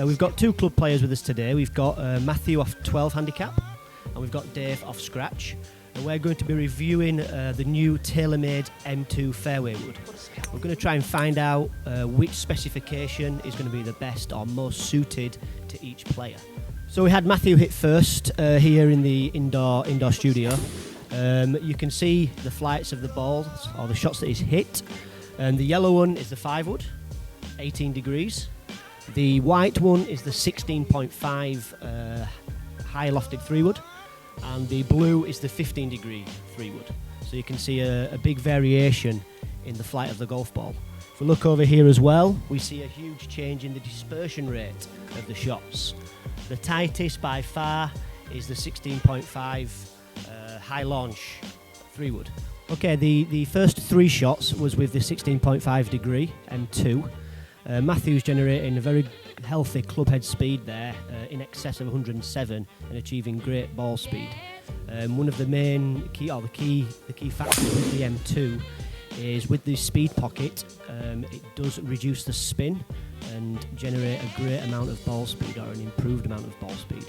We've got two club players with us today. We've got Matthew off 12 handicap, and we've got Dave off scratch. And we're going to be reviewing the new TaylorMade M2 fairway wood. We're going to try and find out which specification is going to be the best or most suited to each player. So we had Matthew hit first here in the indoor studio. You can see the flights of the balls, or the shots that he's hit. The yellow one is the 5 wood, 18 degrees. The white one is the 16.5 high-lofted 3 wood. And the blue is the 15 degree 3 wood. So you can see a big variation in the flight of the golf ball. If we look over here as well, we see a huge change in the dispersion rate of the shots. The tightest by far is the 16.5 high launch 3 wood. Okay, the first 3 shots was with the 16.5 degree M2. Matthew's generating a very healthy club head speed there, in excess of 107, and achieving great ball speed. One of the main key factors with the M2 is with the speed pocket, it does reduce the spin and generate a great amount of ball speed, or an improved amount of ball speed.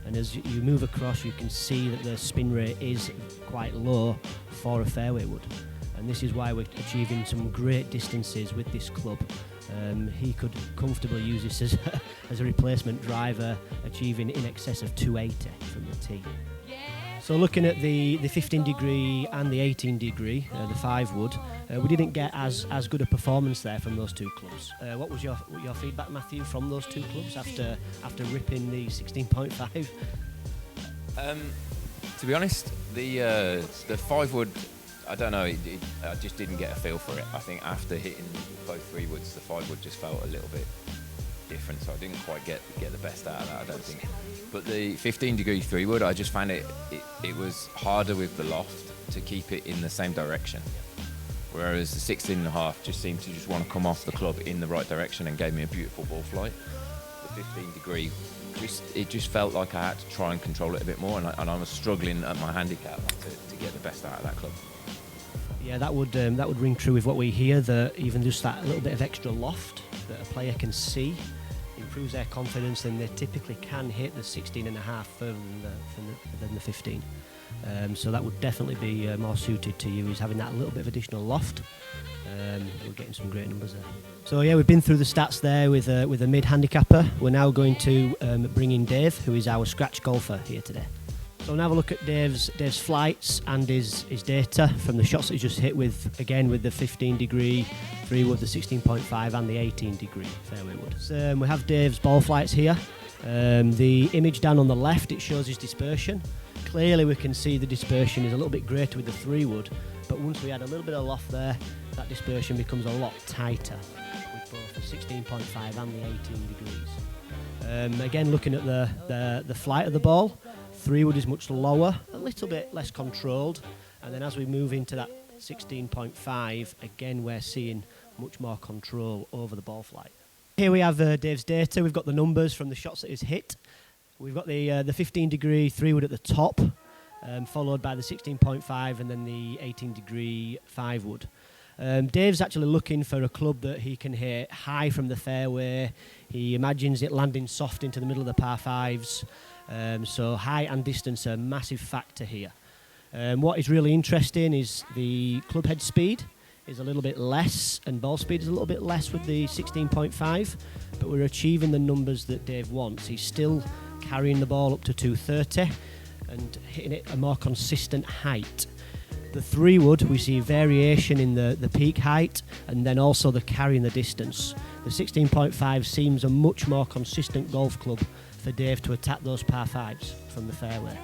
And as you move across, you can see that the spin rate is quite low for a fairway wood. And this is why we're achieving some great distances with this club. He could comfortably use this as a replacement driver, achieving in excess of 280 from the tee. So looking at the 15 degree and the 18 degree, the 5 wood, we didn't get as good a performance there from those two clubs. What was your feedback, Matthew, from those two clubs after ripping the 16.5? To be honest, the 5 wood, I don't know, I just didn't get a feel for it. I think after hitting both 3 woods, the 5 wood just felt a little bit different, so I didn't quite get the best out of that, I don't think. But the 15 degree 3 wood, I just found it was harder with the loft to keep it in the same direction. Whereas the 16.5 just seemed to just want to come off the club in the right direction and gave me a beautiful ball flight. The 15 degree, it just felt like I had to try and control it a bit more, and I was struggling at my handicap to get the best out of that club. Yeah, that would ring true with what we hear, that even just that little bit of extra loft that a player can see improves their confidence, and they typically can hit the 16.5 further than the 15. So that would definitely be more suited to you, is having that little bit of additional loft. We're getting some great numbers there. So yeah, we've been through the stats there with a mid handicapper. We're now going to bring in Dave, who is our scratch golfer here today. So now have a look at Dave's flights and his data from the shots that he's just hit with the 15 degree 3 wood, the 16.5 and the 18 degree fairway wood. So, we have Dave's ball flights here. The image down on the left, it shows his dispersion. Clearly we can see the dispersion is a little bit greater with the 3 wood, but once we add a little bit of loft there, that dispersion becomes a lot tighter with both the 16.5 and the 18 degrees. Again, looking at the flight of the ball, 3 wood is much lower, a little bit less controlled, and then as we move into that 16.5, again we're seeing much more control over the ball flight. Here we have Dave's data. We've got the numbers from the shots that he's hit. We've got the 15 degree 3 wood at the top, followed by the 16.5 and then the 18 degree 5 wood. Dave's actually looking for a club that he can hit high from the fairway. He imagines it landing soft into the middle of the par 5s. So height and distance are a massive factor here. What is really interesting is the club head speed is a little bit less, and ball speed is a little bit less with the 16.5, but we're achieving the numbers that Dave wants. He's still carrying the ball up to 230 and hitting it a more consistent height. The 3 wood, we see variation in the peak height and then also the carry in the distance. The 16.5 seems a much more consistent golf club for Dave to attack those par 5s from the fairway.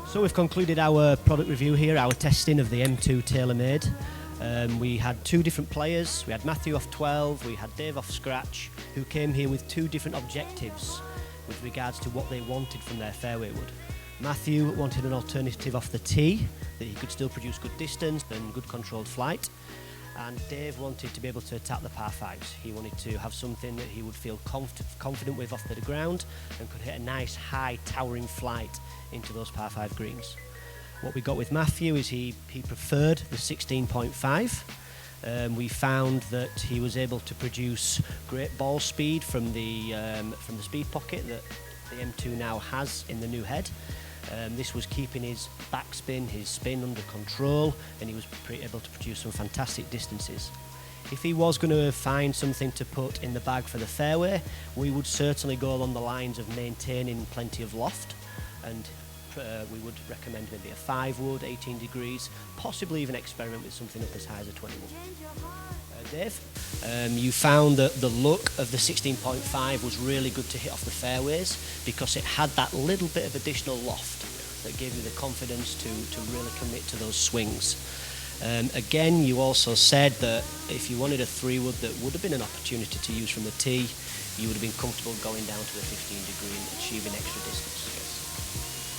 So we've concluded our product review here, our testing of the M2 TaylorMade. We had 2 different players. We had Matthew off 12, we had Dave off scratch, who came here with 2 different objectives with regards to what they wanted from their fairway wood. Matthew wanted an alternative off the tee, that he could still produce good distance and good controlled flight. And Dave wanted to be able to attack the par 5s. He wanted to have something that he would feel confident with off the ground and could hit a nice high towering flight into those par 5 greens. What we got with Matthew is he preferred the 16.5. we found that he was able to produce great ball speed from the speed pocket that the M2 now has in the new head. This was keeping his backspin, his spin under control, and he was able to produce some fantastic distances. If he was going to find something to put in the bag for the fairway, we would certainly go along the lines of maintaining plenty of loft, and we would recommend maybe a 5-wood, 18 degrees, possibly even experiment with something up as high as a 20-wood. Dave, you found that the look of the 16.5 was really good to hit off the fairways because it had that little bit of additional loft that gave you the confidence to really commit to those swings. Again, you also said that if you wanted a 3-wood that would have been an opportunity to use from the tee, you would have been comfortable going down to the 15 degree and achieving extra distance.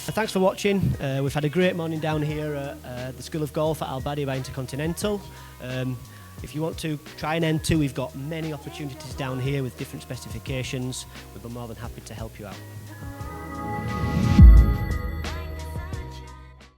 Thanks for watching. We've had a great morning down here at the School of Golf at Badia by Intercontinental. If you want to try an M2, we've got many opportunities down here with different specifications. We'd be more than happy to help you out.